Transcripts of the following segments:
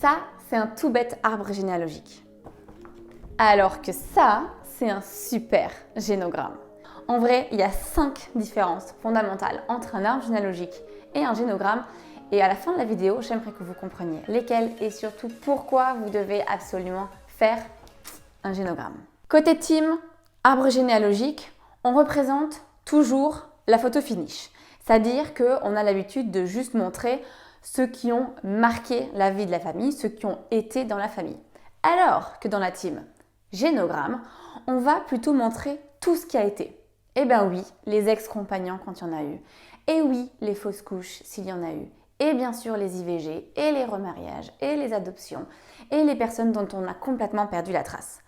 Ça, c'est un tout bête arbre généalogique. Alors que ça, c'est un super génogramme. En vrai, il y a 5 différences fondamentales entre un arbre généalogique et un génogramme. Et à la fin de la vidéo, j'aimerais que vous compreniez lesquels et surtout pourquoi vous devez absolument faire un génogramme. Côté team, arbre généalogique, on représente toujours la photo finish. C'est-à-dire qu'on a l'habitude de juste montrer ceux qui ont marqué la vie de la famille, ceux qui ont été dans la famille. Alors que dans la team génogramme, on va plutôt montrer tout ce qui a été. Eh bien oui, les ex-compagnons quand il y en a eu. Et oui, les fausses couches s'il y en a eu. Et bien sûr les IVG, et les remariages, et les adoptions, et les personnes dont on a complètement perdu la trace.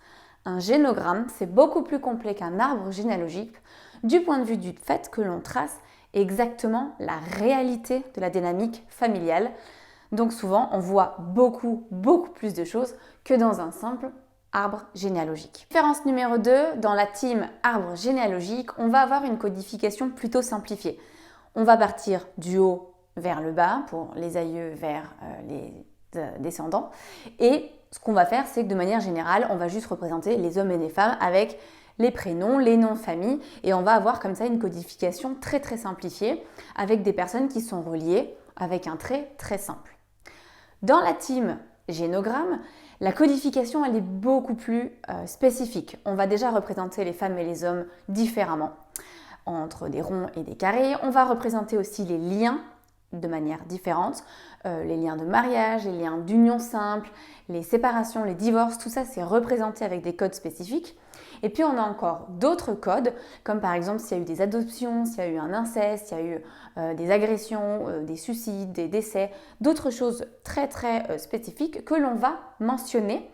Un génogramme, c'est beaucoup plus complet qu'un arbre généalogique du point de vue du fait que l'on trace exactement la réalité de la dynamique familiale. Donc souvent, on voit beaucoup plus de choses que dans un simple arbre généalogique. Différence numéro 2, dans la team arbre généalogique, on va avoir une codification plutôt simplifiée. On va partir du haut vers le bas pour les aïeux vers les descendants. Et ce qu'on va faire, c'est que de manière générale, on va juste représenter les hommes et les femmes avec les prénoms, les noms de famille, et on va avoir comme ça une codification très simplifiée avec des personnes qui sont reliées avec un trait très simple. Dans la team génogramme, la codification elle est beaucoup plus spécifique. On va déjà représenter les femmes et les hommes différemment, entre des ronds et des carrés. On va représenter aussi les liens de manière différente, les liens de mariage, les liens d'union simple, les séparations, les divorces, tout ça c'est représenté avec des codes spécifiques. Et puis on a encore d'autres codes, comme par exemple s'il y a eu des adoptions, s'il y a eu un inceste, s'il y a eu des agressions, des suicides, des décès, d'autres choses très spécifiques que l'on va mentionner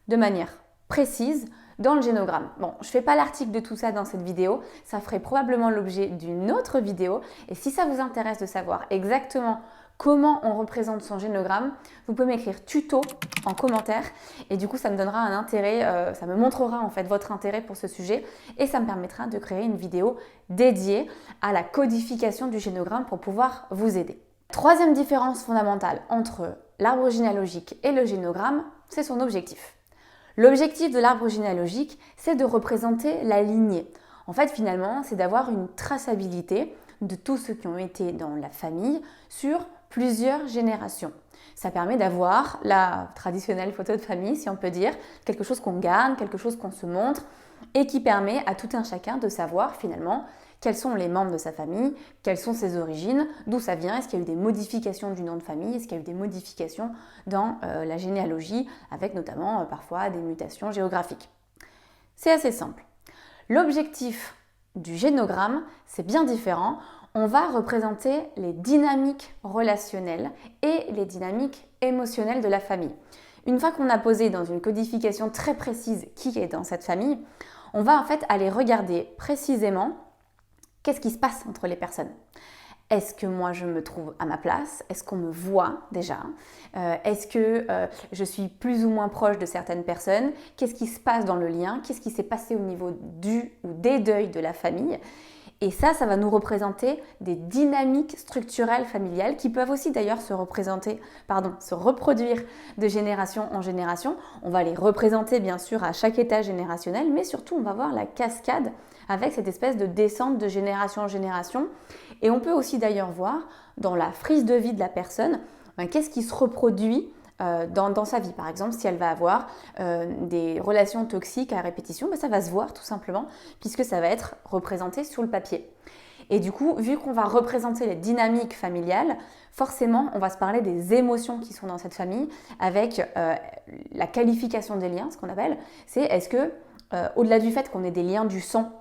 de manière précise dans le génogramme. Bon, je ne fais pas l'article de tout ça dans cette vidéo, ça ferait probablement l'objet d'une autre vidéo. Et si ça vous intéresse de savoir exactement comment on représente son génogramme, vous pouvez m'écrire tuto en commentaire et du coup ça me donnera un intérêt, ça me montrera en fait votre intérêt pour ce sujet et ça me permettra de créer une vidéo dédiée à la codification du génogramme pour pouvoir vous aider. Troisième différence fondamentale entre l'arbre généalogique et le génogramme, c'est son objectif. L'objectif de l'arbre généalogique, c'est de représenter la lignée. En fait, finalement, c'est d'avoir une traçabilité de tous ceux qui ont été dans la famille sur plusieurs générations. Ça permet d'avoir la traditionnelle photo de famille, si on peut dire, quelque chose qu'on garde, quelque chose qu'on se montre et qui permet à tout un chacun de savoir finalement quels sont les membres de sa famille, quelles sont ses origines, d'où ça vient, est-ce qu'il y a eu des modifications du nom de famille, est-ce qu'il y a eu des modifications dans la généalogie, avec notamment parfois des mutations géographiques. C'est assez simple. L'objectif du génogramme, c'est bien différent. On va représenter les dynamiques relationnelles et les dynamiques émotionnelles de la famille. Une fois qu'on a posé dans une codification très précise qui est dans cette famille, on va en fait aller regarder précisément qu'est-ce qui se passe entre les personnes. Est-ce que moi je me trouve à ma place? Est-ce qu'on me voit déjà? Est-ce que je suis plus ou moins proche de certaines personnes? Qu'est-ce qui se passe dans le lien? Qu'est-ce qui s'est passé au niveau du ou des deuils de la famille? Et ça va nous représenter des dynamiques structurelles familiales qui peuvent aussi d'ailleurs se reproduire de génération en génération. On va les représenter bien sûr à chaque étage générationnel, mais surtout on va voir la cascade avec cette espèce de descente de génération en génération. Et on peut aussi d'ailleurs voir dans la frise de vie de la personne, qu'est-ce qui se reproduit dans sa vie. Par exemple, si elle va avoir des relations toxiques à répétition, ça va se voir tout simplement puisque ça va être représenté sur le papier. Et du coup, vu qu'on va représenter les dynamiques familiales, forcément, on va se parler des émotions qui sont dans cette famille avec la qualification des liens, ce qu'on appelle. C'est est-ce que, au-delà du fait qu'on ait des liens du sang,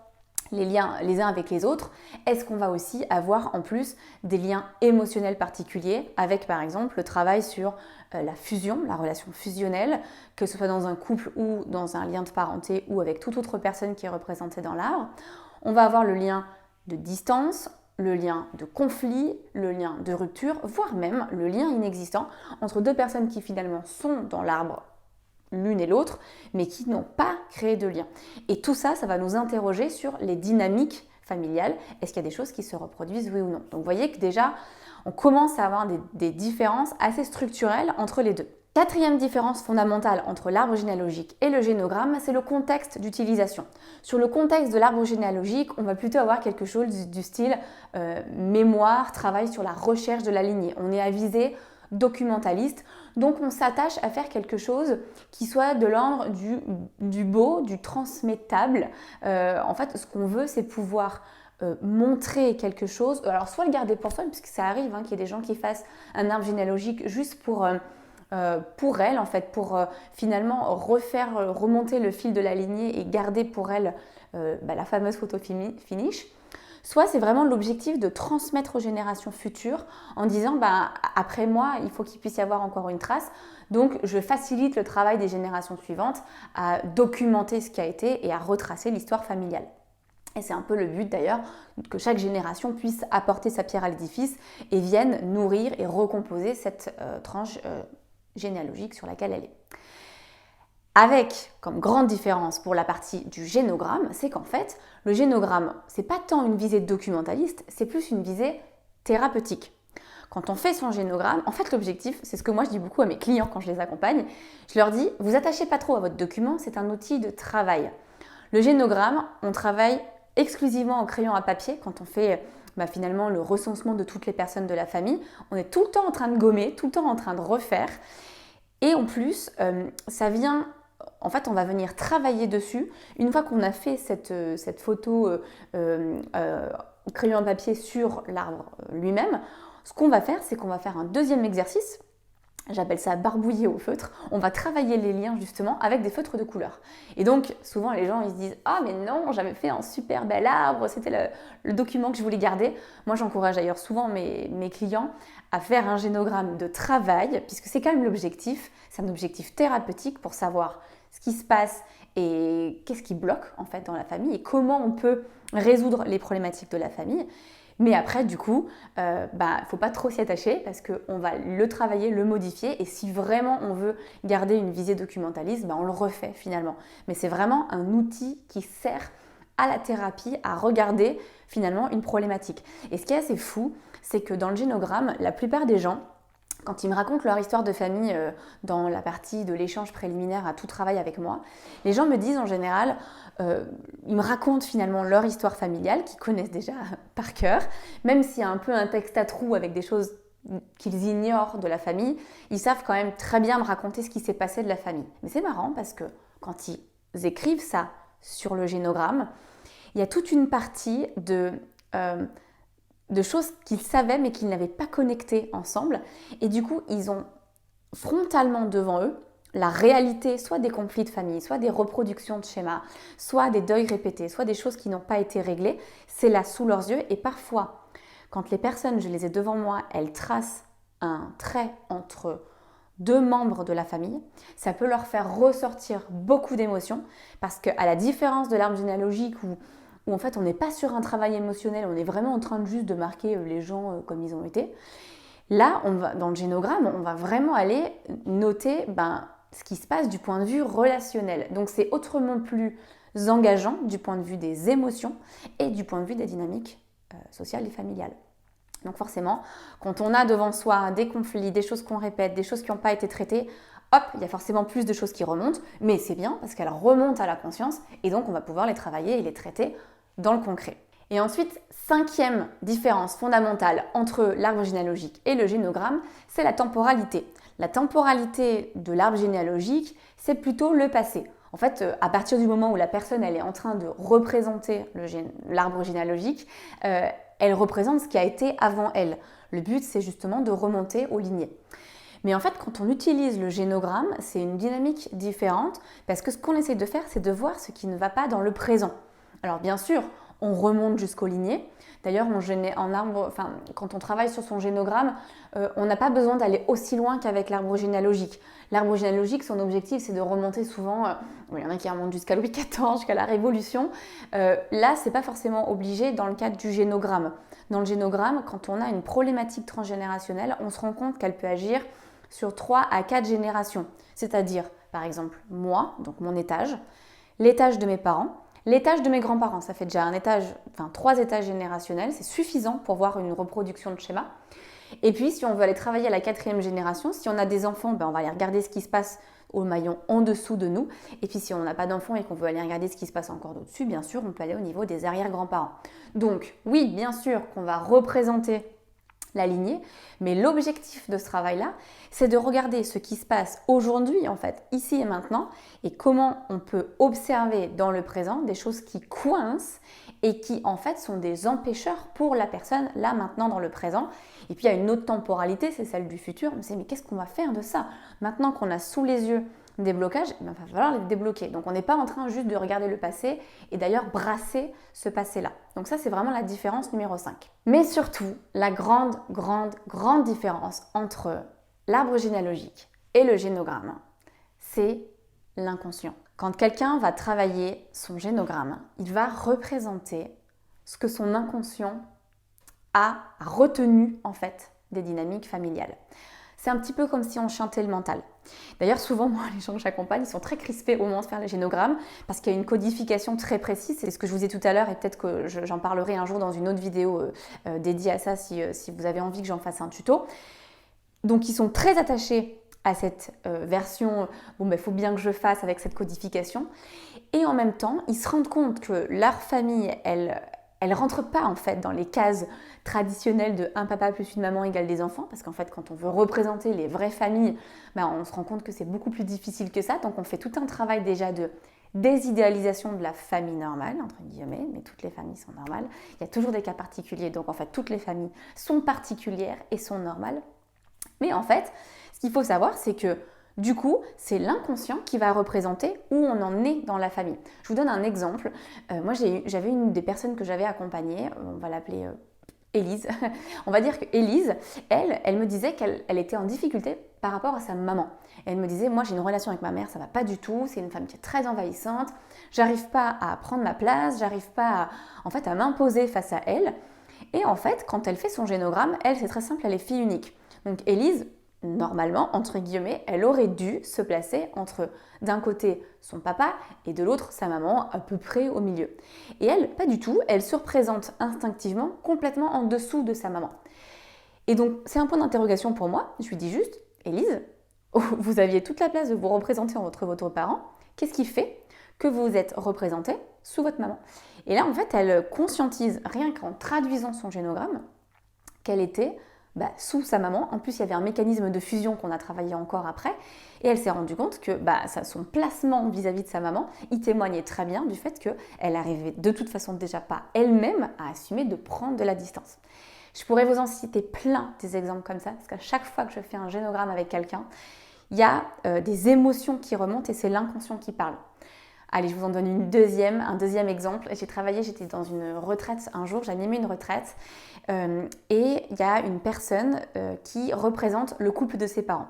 les liens les uns avec les autres, est-ce qu'on va aussi avoir en plus des liens émotionnels particuliers avec par exemple le travail sur la fusion, la relation fusionnelle, que ce soit dans un couple ou dans un lien de parenté ou avec toute autre personne qui est représentée dans l'arbre. On va avoir le lien de distance, le lien de conflit, le lien de rupture, voire même le lien inexistant entre deux personnes qui finalement sont dans l'arbre l'une et l'autre, mais qui n'ont pas créé de lien. Et tout ça, ça va nous interroger sur les dynamiques familiales. Est-ce qu'il y a des choses qui se reproduisent, oui ou non? Donc vous voyez que déjà, on commence à avoir des différences assez structurelles entre les deux. Quatrième différence fondamentale entre l'arbre généalogique et le génogramme, c'est le contexte d'utilisation. Sur le contexte de l'arbre généalogique, on va plutôt avoir quelque chose du style mémoire, travail sur la recherche de la lignée. On est à visée documentaliste, donc on s'attache à faire quelque chose qui soit de l'ordre du beau, du transmettable. En fait, ce qu'on veut, c'est pouvoir montrer quelque chose, alors soit le garder pour soi, puisque ça arrive qu'il y ait des gens qui fassent un arbre généalogique juste pour elle, en fait, pour finalement remonter le fil de la lignée et garder pour elle la fameuse photo finish. Soit c'est vraiment l'objectif de transmettre aux générations futures en disant après moi, il faut qu'il puisse y avoir encore une trace. Donc je facilite le travail des générations suivantes à documenter ce qui a été et à retracer l'histoire familiale. Et c'est un peu le but d'ailleurs, que chaque génération puisse apporter sa pierre à l'édifice et vienne nourrir et recomposer cette tranche généalogique sur laquelle elle est. Avec comme grande différence pour la partie du génogramme, c'est qu'en fait, le génogramme, c'est pas tant une visée documentaliste, c'est plus une visée thérapeutique. Quand on fait son génogramme, en fait l'objectif, c'est ce que moi je dis beaucoup à mes clients quand je les accompagne, je leur dis, vous attachez pas trop à votre document, c'est un outil de travail. Le génogramme, on travaille exclusivement en crayon à papier quand on fait finalement le recensement de toutes les personnes de la famille. On est tout le temps en train de gommer, tout le temps en train de refaire. Et en plus, ça vient... En fait, on va venir travailler dessus. Une fois qu'on a fait cette photo crayon à papier sur l'arbre lui-même, ce qu'on va faire, c'est qu'on va faire un deuxième exercice. J'appelle ça barbouiller au feutre. On va travailler les liens justement avec des feutres de couleur. Et donc souvent les gens ils se disent « Ah mais non, j'avais fait un super bel arbre, c'était le document que je voulais garder ». Moi j'encourage d'ailleurs souvent mes clients à faire un génogramme de travail puisque c'est quand même l'objectif. C'est un objectif thérapeutique pour savoir ce qui se passe et qu'est-ce qui bloque en fait dans la famille et comment on peut résoudre les problématiques de la famille. Mais après, du coup, faut pas trop s'y attacher parce qu'on va le travailler, le modifier. Et si vraiment on veut garder une visée documentaliste, on le refait finalement. Mais c'est vraiment un outil qui sert à la thérapie, à regarder finalement une problématique. Et ce qui est assez fou, c'est que dans le génogramme, la plupart des gens, quand ils me racontent leur histoire de famille dans la partie de l'échange préliminaire à tout travail avec moi, les gens me disent en général, ils me racontent finalement leur histoire familiale qu'ils connaissent déjà par cœur, même s'il y a un peu un texte à trous avec des choses qu'ils ignorent de la famille, ils savent quand même très bien me raconter ce qui s'est passé de la famille. Mais c'est marrant parce que quand ils écrivent ça sur le génogramme, il y a toute une partie de choses qu'ils savaient mais qu'ils n'avaient pas connectées ensemble. Et du coup, ils ont frontalement devant eux la réalité, soit des conflits de famille, soit des reproductions de schémas, soit des deuils répétés, soit des choses qui n'ont pas été réglées. C'est là sous leurs yeux. Et parfois, quand les personnes, je les ai devant moi, elles tracent un trait entre deux membres de la famille, ça peut leur faire ressortir beaucoup d'émotions parce qu'à la différence de l'arbre généalogique où en fait on n'est pas sur un travail émotionnel, on est vraiment en train de juste de marquer les gens comme ils ont été. Là, dans le génogramme, on va vraiment aller noter ce qui se passe du point de vue relationnel. Donc c'est autrement plus engageant du point de vue des émotions et du point de vue des dynamiques sociales et familiales. Donc forcément, quand on a devant soi des conflits, des choses qu'on répète, des choses qui n'ont pas été traitées, hop, il y a forcément plus de choses qui remontent, mais c'est bien parce qu'elles remontent à la conscience et donc on va pouvoir les travailler et les traiter dans le concret. Et ensuite, cinquième différence fondamentale entre l'arbre généalogique et le génogramme, c'est la temporalité. La temporalité de l'arbre généalogique, c'est plutôt le passé. En fait, à partir du moment où la personne elle est en train de représenter l'arbre généalogique, elle représente ce qui a été avant elle. Le but, c'est justement de remonter aux lignées. Mais en fait, quand on utilise le génogramme, c'est une dynamique différente parce que ce qu'on essaie de faire, c'est de voir ce qui ne va pas dans le présent. Alors bien sûr, on remonte jusqu'aux lignées. D'ailleurs, quand on travaille sur son génogramme, on n'a pas besoin d'aller aussi loin qu'avec l'arbre généalogique. L'arbre généalogique, son objectif, c'est de remonter souvent, il y en a qui remontent jusqu'à Louis XIV, jusqu'à la Révolution. Là, ce n'est pas forcément obligé dans le cadre du génogramme. Dans le génogramme, quand on a une problématique transgénérationnelle, on se rend compte qu'elle peut agir sur 3 à 4 générations. C'est-à-dire, par exemple, moi, donc mon étage, l'étage de mes parents, l'étage de mes grands-parents. Ça fait déjà 3 étages générationnels, c'est suffisant pour voir une reproduction de schéma. Et puis, si on veut aller travailler à la 4e génération, si on a des enfants, on va aller regarder ce qui se passe au maillon en dessous de nous. Et puis, si on n'a pas d'enfants et qu'on veut aller regarder ce qui se passe encore au-dessus, bien sûr, on peut aller au niveau des arrière-grands-parents. Donc, oui, bien sûr qu'on va représenter la lignée, mais l'objectif de ce travail-là, c'est de regarder ce qui se passe aujourd'hui, en fait, ici et maintenant, et comment on peut observer dans le présent des choses qui coincent et qui, en fait, sont des empêcheurs pour la personne, là, maintenant, dans le présent. Et puis, il y a une autre temporalité, c'est celle du futur. Mais qu'est-ce qu'on va faire de ça? Maintenant qu'on a sous les yeux des blocages, il va falloir les débloquer. Donc, on n'est pas en train juste de regarder le passé et d'ailleurs brasser ce passé-là. Donc ça, c'est vraiment la différence numéro 5. Mais surtout, la grande différence entre l'arbre généalogique et le génogramme, c'est l'inconscient. Quand quelqu'un va travailler son génogramme, il va représenter ce que son inconscient a retenu en fait des dynamiques familiales. C'est un petit peu comme si on chantait le mental. D'ailleurs, souvent, moi, les gens que j'accompagne, ils sont très crispés au moment de faire les génogrammes parce qu'il y a une codification très précise. C'est ce que je vous ai tout à l'heure et peut-être que j'en parlerai un jour dans une autre vidéo dédiée à ça si vous avez envie que j'en fasse un tuto. Donc, ils sont très attachés à cette version « bon, il faut bien que je fasse avec cette codification ». Et en même temps, ils se rendent compte que leur famille, elle rentre pas en fait dans les cases traditionnelles de un papa plus une maman égale des enfants, parce qu'en fait quand on veut représenter les vraies familles, on se rend compte que c'est beaucoup plus difficile que ça, donc on fait tout un travail déjà de désidéalisation de la famille normale, entre guillemets, mais toutes les familles sont normales, il y a toujours des cas particuliers, donc en fait toutes les familles sont particulières et sont normales, mais en fait ce qu'il faut savoir c'est que du coup, c'est l'inconscient qui va représenter où on en est dans la famille. Je vous donne un exemple. Moi, j'avais une des personnes que j'avais accompagnée, on va l'appeler Élise. On va dire que Élise, elle me disait qu'elle était en difficulté par rapport à sa maman. Et elle me disait, moi j'ai une relation avec ma mère, ça va pas du tout, c'est une femme qui est très envahissante, j'arrive pas à prendre ma place, j'arrive pas à m'imposer face à elle. Et en fait, quand elle fait son génogramme, elle, c'est très simple, elle est fille unique. Donc Élise, normalement, entre guillemets, elle aurait dû se placer entre, d'un côté, son papa et de l'autre, sa maman, à peu près au milieu. Et elle, pas du tout, elle se représente instinctivement complètement en dessous de sa maman. Et donc, c'est un point d'interrogation pour moi. Je lui dis juste, Élise, vous aviez toute la place de vous représenter entre votre parent. Qu'est-ce qui fait que vous êtes représentée sous votre maman? Et là, en fait, elle conscientise, rien qu'en traduisant son génogramme, qu'elle était sous sa maman. En plus, il y avait un mécanisme de fusion qu'on a travaillé encore après. Et elle s'est rendue compte que son placement vis-à-vis de sa maman, il témoignait très bien du fait qu'elle arrivait de toute façon déjà pas elle-même à assumer de prendre de la distance. Je pourrais vous en citer plein des exemples comme ça, parce qu'à chaque fois que je fais un génogramme avec quelqu'un, il y a des émotions qui remontent et c'est l'inconscient qui parle. Allez, je vous en donne un deuxième exemple. J'étais dans une retraite un jour, j'animais une retraite et il y a une personne qui représente le couple de ses parents.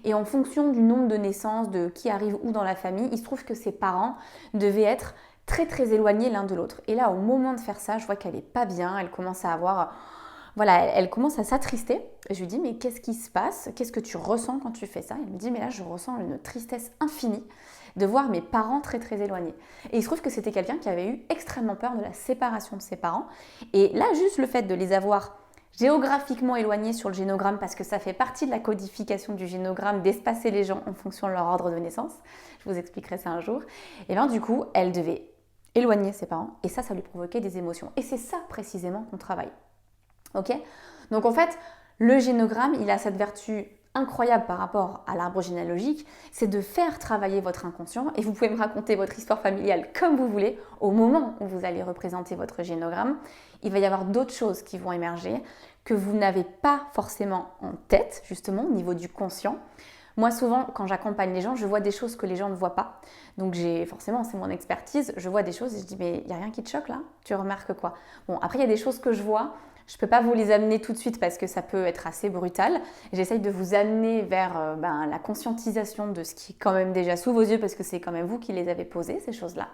Et en fonction du nombre de naissances, de qui arrive où dans la famille, il se trouve que ses parents devaient être très très éloignés l'un de l'autre. Et là, au moment de faire ça, je vois qu'elle n'est pas bien, elle commence à avoir... elle commence à s'attrister. Je lui dis, mais qu'est-ce qui se passe? Qu'est-ce que tu ressens quand tu fais ça? Elle me dit, mais là, je ressens une tristesse infinie de voir mes parents très très éloignés. Et il se trouve que c'était quelqu'un qui avait eu extrêmement peur de la séparation de ses parents. Et là, juste le fait de les avoir géographiquement éloignés sur le génogramme, parce que ça fait partie de la codification du génogramme d'espacer les gens en fonction de leur ordre de naissance, je vous expliquerai ça un jour, et bien du coup, elle devait éloigner ses parents, et ça lui provoquait des émotions. Et c'est ça précisément qu'on travaille. Ok? Donc en fait, le génogramme, il a cette vertu incroyable par rapport à l'arbre généalogique, c'est de faire travailler votre inconscient, et vous pouvez me raconter votre histoire familiale comme vous voulez. Au moment où vous allez représenter votre génogramme, il va y avoir d'autres choses qui vont émerger que vous n'avez pas forcément en tête, justement au niveau du conscient. Moi, souvent, quand j'accompagne les gens, je vois des choses que les gens ne voient pas. Donc, forcément, c'est mon expertise, je vois des choses et je dis, mais il n'y a rien qui te choque là? Tu remarques quoi? Bon, après, il y a des choses que je vois. Je ne peux pas vous les amener tout de suite parce que ça peut être assez brutal. J'essaye de vous amener vers la conscientisation de ce qui est quand même déjà sous vos yeux parce que c'est quand même vous qui les avez posées, ces choses-là.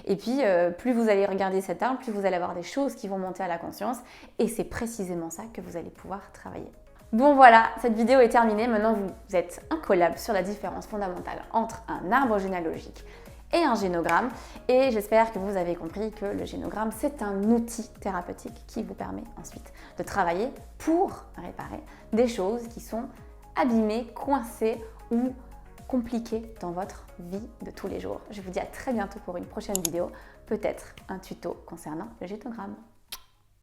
Et puis, plus vous allez regarder cet arbre, plus vous allez avoir des choses qui vont monter à la conscience et c'est précisément ça que vous allez pouvoir travailler. Bon voilà, cette vidéo est terminée. Maintenant, vous êtes incollable sur la différence fondamentale entre un arbre généalogique et un génogramme. Et j'espère que vous avez compris que le génogramme, c'est un outil thérapeutique qui vous permet ensuite de travailler pour réparer des choses qui sont abîmées, coincées ou compliquées dans votre vie de tous les jours. Je vous dis à très bientôt pour une prochaine vidéo, peut-être un tuto concernant le génogramme.